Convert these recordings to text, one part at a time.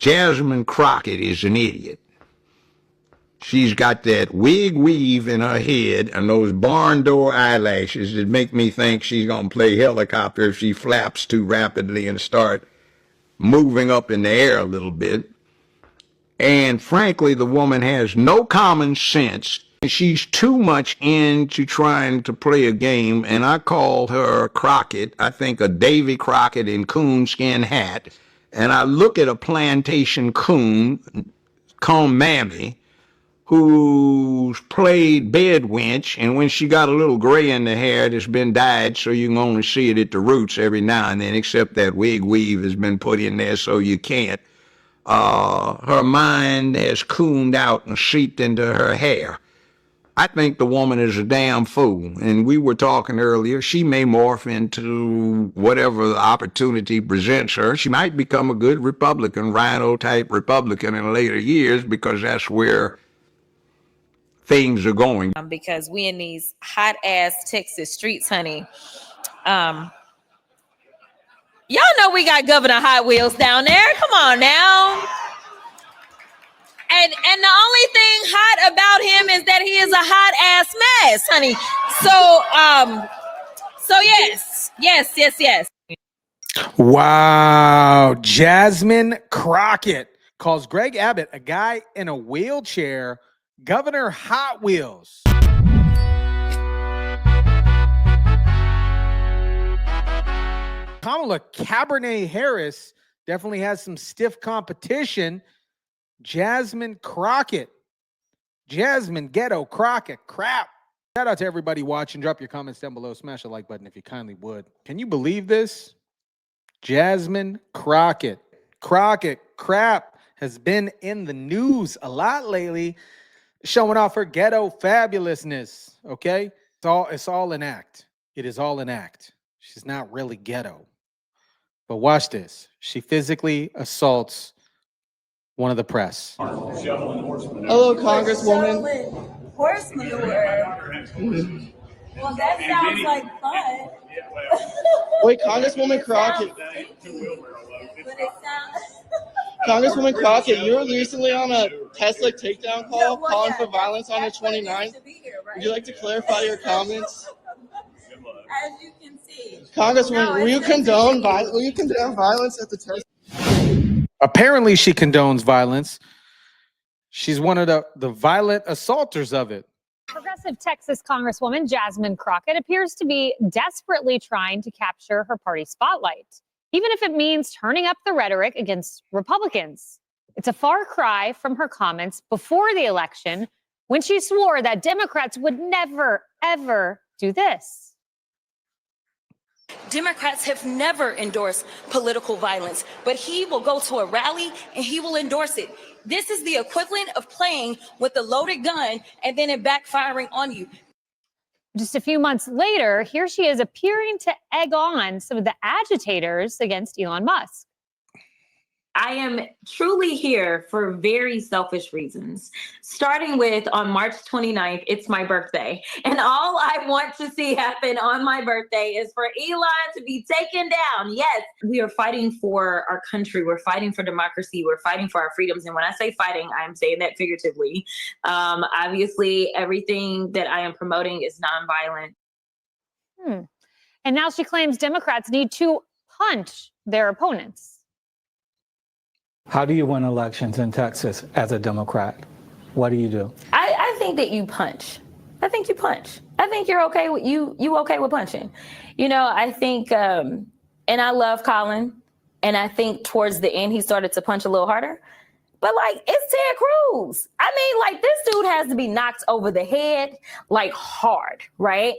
Jasmine Crockett is an idiot. She's got that wig weave in her head and those barn door eyelashes that make me think she's going to play helicopter if she flaps too rapidly and start moving up in the air a little bit. And frankly, the woman has no common sense. She's too much into trying to play a game, and I call her Crockett. I think a Davy Crockett in coonskin hat. And I look at a plantation coon, Mammy, who's played bed wench, and when she got a little gray in the hair, it's been dyed so you can only see it at the roots every now and then, except that wig weave has been put in there so you can't. Her mind has cooned out and seeped into her hair. I think the woman is a damn fool, and we were talking earlier, she may morph into whatever the opportunity presents her. She might become a good Republican, rhino-type Republican in later years, because that's where things are going. Because we in these hot-ass Texas streets, honey. Y'all know we got Governor Hot Wheels down there. Come on now. And the only thing hot about him is that he is a hot ass mess, honey. So yes. Wow. Jasmine Crockett calls Greg Abbott, a guy in a wheelchair, Governor Hot Wheels. Kamala Cabernet Harris definitely has some stiff competition. Jasmine Crockett. Jasmine Ghetto Crockett. Crap. Shout out to everybody watching. Drop your comments down below. Smash the like button if you kindly would. Can you believe this? Jasmine Crockett. Crockett crap has been in the news a lot lately, showing off her ghetto fabulousness. Okay? It's all an act. It is all an act. She's not really ghetto. But watch this. She physically assaults one of the press. Hello, Congresswoman. Horse manure. Well, that sounds like fun. Wait, Congresswoman Crockett. Congresswoman Crockett, you were recently on a Tesla takedown call calling for violence on the 29th. Would you like to clarify your comments? As you can see. Congresswoman, will you condone violence at the Tesla? Apparently she condones violence. She's one of the violent assaulters of it. Progressive Texas Congresswoman Jasmine Crockett appears to be desperately trying to capture her party spotlight, even if it means turning up the rhetoric against Republicans. It's a far cry from her comments before the election when she swore that Democrats would never, ever do this. Democrats have never endorsed political violence, but he will go to a rally and he will endorse it. This is the equivalent of playing with a loaded gun and then it backfiring on you. Just a few months later, here she is appearing to egg on some of the agitators against Elon Musk. I am truly here for very selfish reasons. Starting with on March 29th, it's my birthday. And all I want to see happen on my birthday is for Elon to be taken down. Yes, we are fighting for our country. We're fighting for democracy. We're fighting for our freedoms. And when I say fighting, I'm saying that figuratively. Obviously, everything that I am promoting is nonviolent. And now she claims Democrats need to punch their opponents. How do you win elections in Texas as a Democrat? What do you do? I think that you punch. I think you punch. I think you're okay with you okay with punching. You know, I think, and I love Colin, and I think towards the end he started to punch a little harder. But like, it's Ted Cruz. I mean, like, this dude has to be knocked over the head, like, hard, right?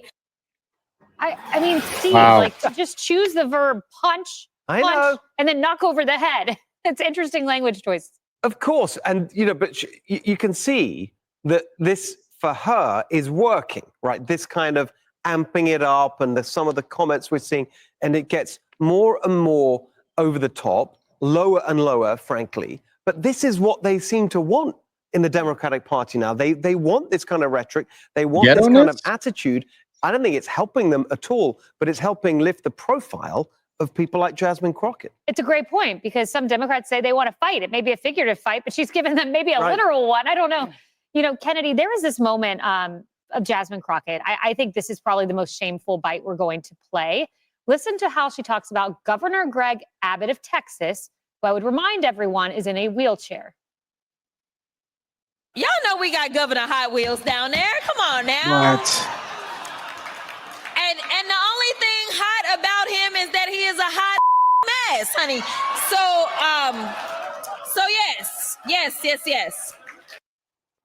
I mean, Steve, Wow. like, to just choose the verb punch, and then knock over the head. It's interesting language choice. Of course. And, you know, but you can see that this, for her, is working, right? This kind of amping it up and some of the comments we're seeing, and it gets more and more over the top, lower and lower, frankly. But this is what they seem to want in the Democratic Party now. They want this kind of rhetoric. They want this kind of attitude. I don't think it's helping them at all, but it's helping lift the profile of people like Jasmine Crockett. It's a great point because some Democrats say they want to fight. It may be a figurative fight, but she's given them maybe a literal one. I don't know. You know, Kennedy, there was this moment of Jasmine Crockett. I think this is probably the most shameful bite we're going to play. Listen to how she talks about Governor Greg Abbott of Texas, who I would remind everyone is in a wheelchair. Y'all know we got Governor Hot Wheels down there. Come on now. What? And the only thing hot about him is that he is a hot mess, honey. So yes.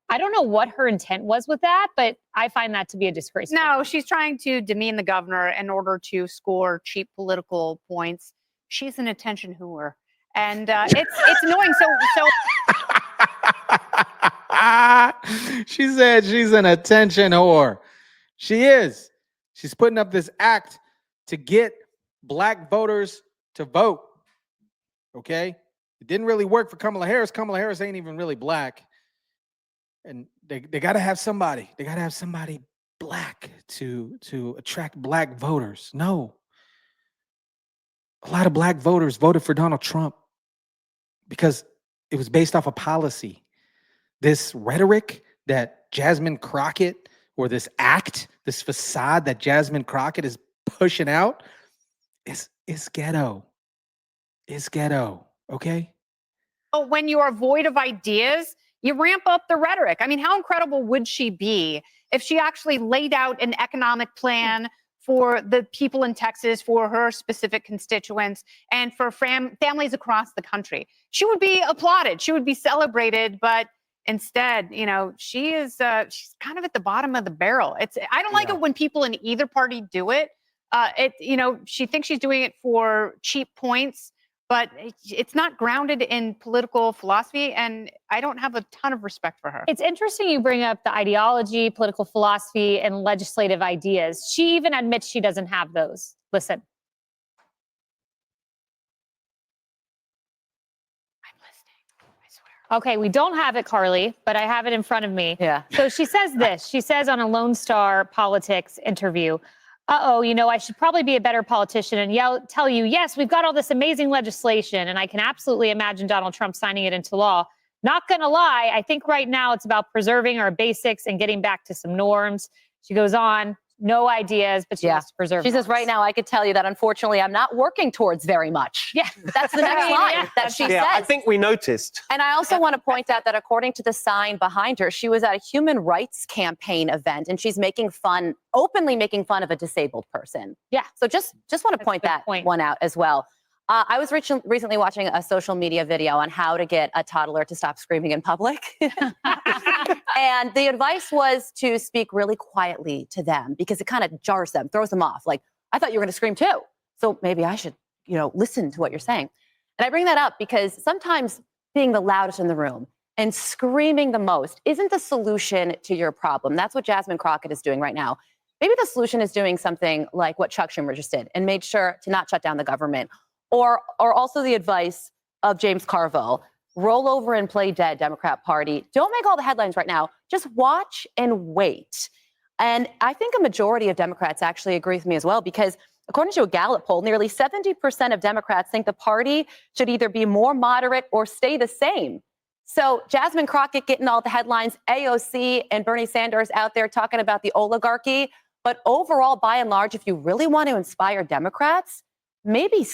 I don't know what her intent was with that, but I find that to be a disgrace. No, she's trying to demean the governor in order to score cheap political points. She's an attention whore, and it's annoying. She said she's an attention whore. She is. She's putting up this act to get black voters to vote. Okay? It didn't really work for Kamala Harris. Kamala Harris ain't even really black. And they got to have somebody. They got to have somebody black to attract black voters. No. A lot of black voters voted for Donald Trump because it was based off of policy. This rhetoric that Jasmine Crockett, or this act, this facade that Jasmine Crockett is pushing out is ghetto. Is ghetto, okay? When you are void of ideas, you ramp up the rhetoric. I mean, how incredible would she be if she actually laid out an economic plan for the people in Texas, for her specific constituents, and for families across the country? She would be applauded. She would be celebrated, but instead, you know, she's kind of at the bottom of the barrel. I don't like it when people in either party do it. She thinks she's doing it for cheap points, but it's not grounded in political philosophy, and I don't have a ton of respect for her. It's interesting you bring up the ideology, political philosophy, and legislative ideas. She even admits she doesn't have those. Listen. Okay, we don't have it, Carly, but I have it in front of me. Yeah. So she says this. She says on a Lone Star Politics interview, I should probably be a better politician and tell you, yes, we've got all this amazing legislation, and I can absolutely imagine Donald Trump signing it into law. Not going to lie, I think right now it's about preserving our basics and getting back to some norms. She goes on, no ideas, but she wants to preserve. She says, right now, I could tell you that, unfortunately, I'm not working towards very much. Yeah. That's the next line that she says. I think we noticed. And I also want to point out that according to the sign behind her, she was at a human rights campaign event, and she's openly making fun of a disabled person. Yeah. So just want to point that one out as well. I was recently watching a social media video on how to get a toddler to stop screaming in public. And the advice was to speak really quietly to them because it kind of jars them, throws them off. Like, I thought you were going to scream too. So maybe I should, listen to what you're saying. And I bring that up because sometimes being the loudest in the room and screaming the most isn't the solution to your problem. That's what Jasmine Crockett is doing right now. Maybe the solution is doing something like what Chuck Schumer just did and made sure to not shut down the government. Or also the advice of James Carville, roll over and play dead, Democrat Party. Don't make all the headlines right now. Just watch and wait. And I think a majority of Democrats actually agree with me as well, because according to a Gallup poll, nearly 70% of Democrats think the party should either be more moderate or stay the same. So Jasmine Crockett getting all the headlines, AOC and Bernie Sanders out there talking about the oligarchy. But overall, by and large, if you really want to inspire Democrats, maybe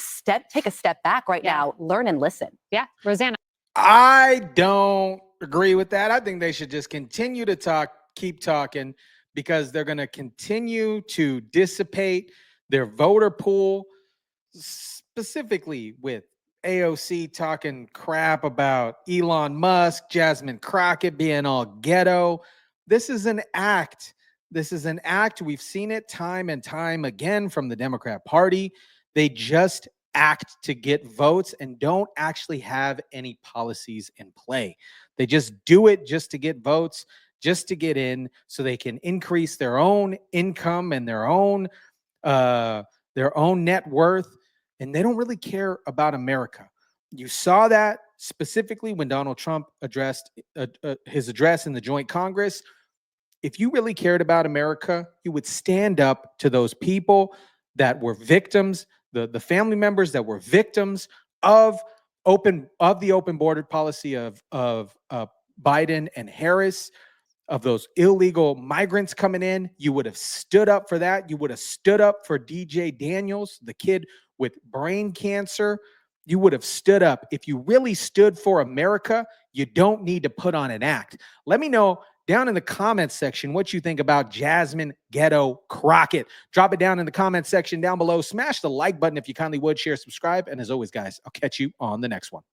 take a step back right now, learn and listen. Yeah, Rosanna. I don't agree with that. I think they should just continue to keep talking, because they're going to continue to dissipate their voter pool, specifically with AOC talking crap about Elon Musk, Jasmine Crockett being all ghetto. This is an act. This is an act. We've seen it time and time again from the Democrat Party. They just act to get votes and don't actually have any policies in play. They just do it just to get votes, just to get in, so they can increase their own income and their own net worth. And they don't really care about America. You saw that specifically when Donald Trump addressed his address in the Joint Congress. If you really cared about America, you would stand up to those people that were victims, the family members that were victims of the open border policy of Biden and Harris, of those illegal migrants coming in. You would have stood up for that. You would have stood up for DJ Daniels, the kid with brain cancer. You would have stood up. If you really stood for America, you don't need to put on an act. Let me know down in the comments section what you think about Jasmine Ghetto Crockett. Drop it down in the comments section down below. Smash the like button if you kindly would. Share, subscribe. And as always, guys, I'll catch you on the next one.